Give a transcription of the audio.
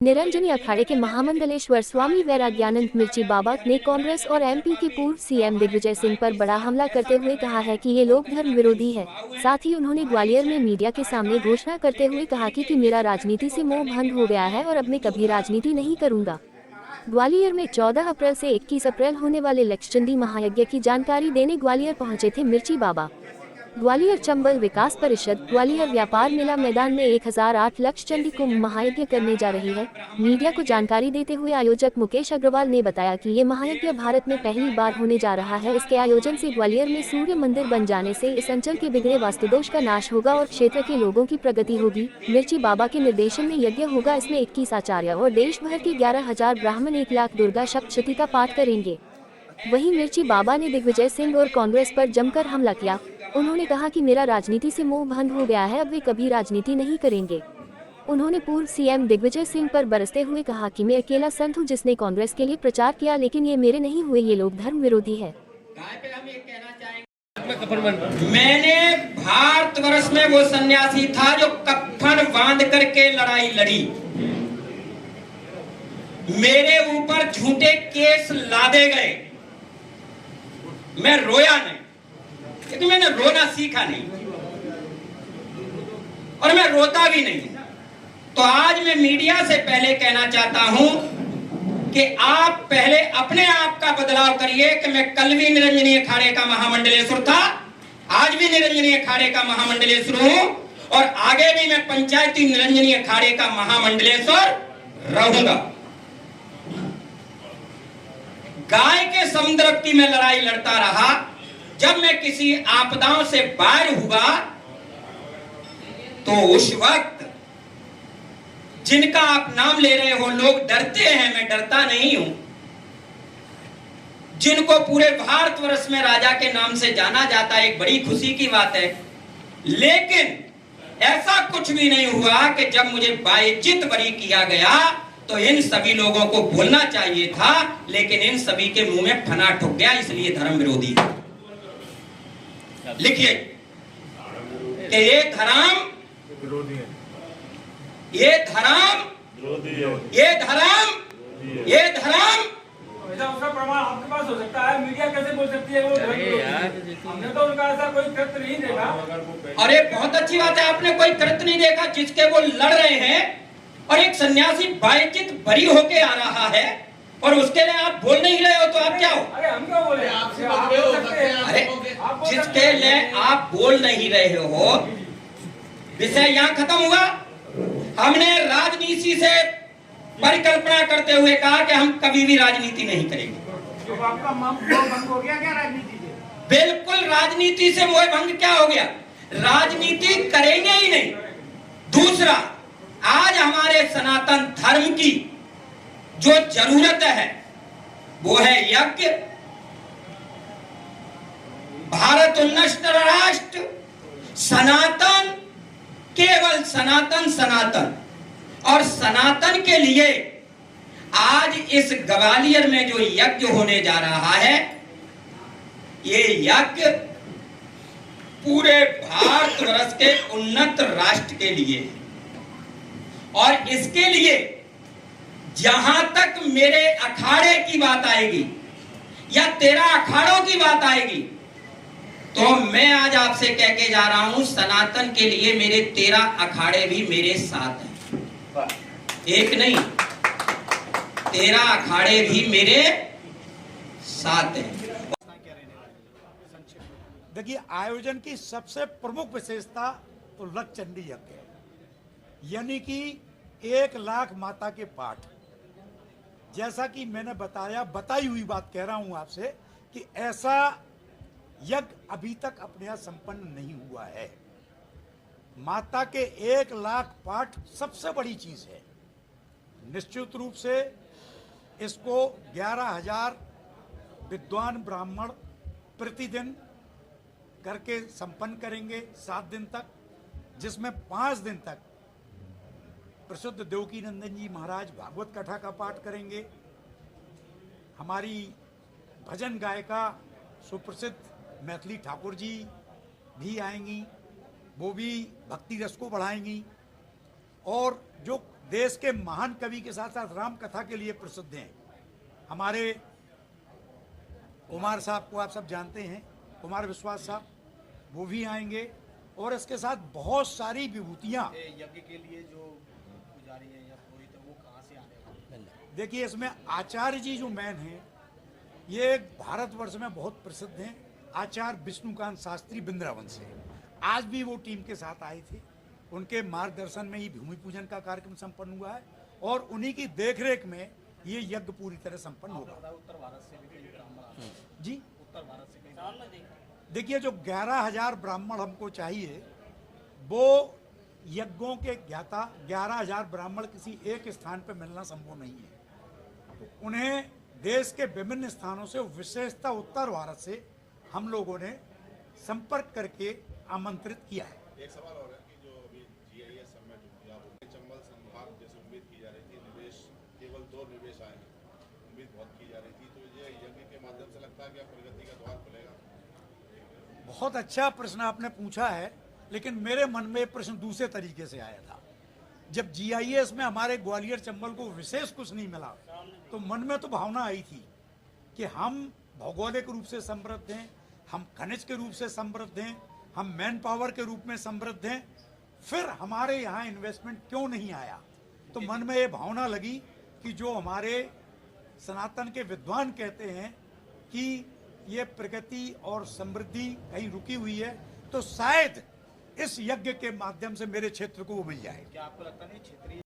निरंजनी अखाड़े के महामंडलेश्वर स्वामी वैराग्यानंद मिर्ची बाबा ने कांग्रेस और एमपी के पूर्व सीएम दिग्विजय सिंह पर बड़ा हमला करते हुए कहा है कि ये लोग धर्म विरोधी है। साथ ही उन्होंने ग्वालियर में मीडिया के सामने घोषणा करते हुए कहा कि मेरा राजनीति से मोह भंग हो गया है और अब मैं कभी राजनीति नहीं करूंगा। ग्वालियर में 14 अप्रैल से 21 अप्रैल होने वाले लक्षचंडी महायज्ञ की जानकारी देने ग्वालियर पहुंचे थे मिर्ची बाबा। ग्वालियर चंबल विकास परिषद ग्वालियर व्यापार मेला मैदान में 1008 लक्षचंडी कुंभ महायज्ञ करने जा रही है। मीडिया को जानकारी देते हुए आयोजक मुकेश अग्रवाल ने बताया कि ये महायज्ञ भारत में पहली बार होने जा रहा है। इसके आयोजन से ग्वालियर में सूर्य मंदिर बन जाने से इस अंचल के बिगड़े वास्तुदोष का नाश होगा और क्षेत्र के लोगों की प्रगति होगी। मिर्ची बाबा के निर्देशन में यज्ञ होगा। इसमें 21 आचार्य और देश भर के 11,000 ब्राह्मण 1 लाख दुर्गा सप्तशती का पाठ करेंगे। वहीं मिर्ची बाबा ने दिग्विजय सिंह और कांग्रेस पर जमकर हमला किया। उन्होंने कहा कि मेरा राजनीति से मोह भंग हो गया है, अब वे कभी राजनीति नहीं करेंगे। उन्होंने पूर्व सीएम दिग्विजय सिंह पर बरसते हुए कहा कि मैं अकेला संत हूं जिसने कांग्रेस के लिए प्रचार किया, लेकिन ये मेरे नहीं हुए, ये लोग धर्म विरोधी है। मैंने भारतवर्ष में वो सन्यासी था जो कफन बांध करके लड़ाई लड़ी। मेरे ऊपर झूठे केस लादे गए, मैं रोया नहीं क्योंकि मैंने रोना सीखा नहीं और मैं रोता भी नहीं। तो आज मैं मीडिया से पहले कहना चाहता हूं कि आप पहले अपने आप का बदलाव करिए कि मैं कल भी निरंजनी अखाड़े का महामंडलेश्वर था, आज भी निरंजनी अखाड़े का महामंडलेश्वर हूं और आगे भी मैं पंचायती निरंजनी अखाड़े का महामंडलेश्वर रहूंगा। गाय के समुद्र की मैं लड़ाई लड़ता रहा। जब मैं किसी आपदाओं से बाहर हुआ तो उस वक्त जिनका आप नाम ले रहे हो लोग डरते हैं, मैं डरता नहीं हूं। जिनको पूरे भारतवर्ष में राजा के नाम से जाना जाता है, एक बड़ी खुशी की बात है। लेकिन ऐसा कुछ भी नहीं हुआ कि जब मुझे बाइज्जत बरी किया गया तो इन सभी लोगों को बोलना चाहिए था, लेकिन इन सभी के मुंह में फना ठुक गया, इसलिए धर्म विरोधी है। लिखिए कि ये धर्म विरोधी है, ये धर्म विरोधी है, ये धर्म, ये धर्म। ऐसा उसका प्रमाण आपके पास हो सकता है, मीडिया कैसे बोल सकती है वो? हमने तो उनका ऐसा कोई कृत्य नहीं देखा। अरे बहुत अच्छी बात है, आपने कोई कृत्य नहीं देखा जिसके वो लड़ रहे हैं और एक सन्यासी बाइज्जत बरी होके आ रहा है और उसके लिए आप बोल नहीं रहे हो तो आप क्या हो? अरे हम क्यों बोले? आपसे अरे जिसके लिए आप बोल नहीं रहे हो, विषय यहाँ खत्म हुआ। हमने राजनीति से परिकल्पना करते हुए कहा कि हम कभी भी राजनीति नहीं करेंगे। तो आपका मोह भंग हो गया क्या राजनीति से? बिल्कुल, राजनीति से मोह भंग क्या हो गया? राजनीति करेंगे ही नहीं। दूसरा, आज हमारे सनातन धर्म की जो जरूरत है वो है यज्ञ। भारत उन्नत राष्ट्र, सनातन, केवल सनातन, सनातन और सनातन के लिए आज इस ग्वालियर में जो यज्ञ होने जा रहा है, ये यज्ञ पूरे भारतवर्ष के उन्नत राष्ट्र के लिए है। और इसके लिए जहां तक मेरे अखाड़े की बात आएगी या 13 अखाड़ों की बात आएगी, तो मैं आज आपसे कह के जा रहा हूं, सनातन के लिए मेरे 13 अखाड़े भी मेरे साथ हैं। एक नहीं, 13 अखाड़े भी मेरे साथ हैं। देखिए, आयोजन की सबसे प्रमुख विशेषता तो लक्षचंडी यज्ञ है, यानी कि 1 लाख माता के पाठ। जैसा कि मैंने बताई हुई बात कह रहा हूं आपसे कि ऐसा यज्ञ अभी तक अपने यहाँ संपन्न नहीं हुआ है। माता के 1 लाख पाठ सबसे बड़ी चीज है। निश्चित रूप से इसको 11,000 विद्वान ब्राह्मण प्रतिदिन करके संपन्न करेंगे 7 दिन तक, जिसमें 5 दिन तक प्रसिद्ध देवकी नंदन जी महाराज भागवत कथा का पाठ करेंगे। हमारी भजन गायिका सुप्रसिद्ध मैथिली ठाकुर जी भी आएंगी, वो भी भक्ति रस को बढ़ाएंगी। और जो देश के महान कवि के साथ साथ राम कथा के लिए प्रसिद्ध हैं। हमारे कुमार साहब को आप सब जानते हैं, कुमार विश्वास साहब, वो भी आएंगे और इसके साथ बहुत सारी विभूतियाँ। यज्ञ के लिए जो पुजारी है या पुरोहित है वो कहाँ से आने वाले हैं? देखिए, इसमें आचार्य जी जो मैन हैं, ये भारतवर्ष में बहुत प्रसिद्ध हैं। आचार्य विष्णुकांत शास्त्री वृंदावन से आज भी वो टीम के साथ आए थे। उनके मार्गदर्शन में ही भूमि पूजन का कार्यक्रम संपन्न हुआ है और उन्हीं की देखरेख में ये यज्ञ पूरी तरह संपन्न होगा। उत्तर भारत से भी कई ब्राह्मण जी, उत्तर भारत से कई देखिए, जो 11,000 ब्राह्मण हमको चाहिए, वो यज्ञों के ज्ञाता 11,000 ब्राह्मण किसी एक स्थान पर मिलना संभव नहीं है। तो उन्हें देश के विभिन्न स्थानों से, विशेषतः उत्तर भारत से हम लोगों ने संपर्क करके आमंत्रित किया है। एक सवाल और है कि जो अभी GIS समिट हुआ, चंबल संभाग जैसे उम्मीद की जा रही थी, निवेश केवल 2 निवेश आए हैं, उम्मीद बहुत की जा रही थी, तो ये यज्ञ के माध्यम से लगता है कि अब प्रगति का द्वार खुलेगा? बहुत अच्छा प्रश्न आपने पूछा है, लेकिन मेरे मन में प्रश्न दूसरे तरीके से आया था। जब GIS में हमारे ग्वालियर चंबल को विशेष कुछ नहीं मिला, तो मन में तो भावना आई थी कि हम भौगोलिक रूप से समृद्ध हैं, हम खनिज के रूप से समृद्ध हैं, हम मैन पावर के रूप में समृद्ध हैं, फिर हमारे यहाँ इन्वेस्टमेंट क्यों नहीं आया? तो मन में ये भावना लगी कि जो हमारे सनातन के विद्वान कहते हैं कि ये प्रगति और समृद्धि कहीं रुकी हुई है, तो शायद इस यज्ञ के माध्यम से मेरे क्षेत्र को वो मिल जाए। क्या आपको लगता नहीं क्षेत्रीय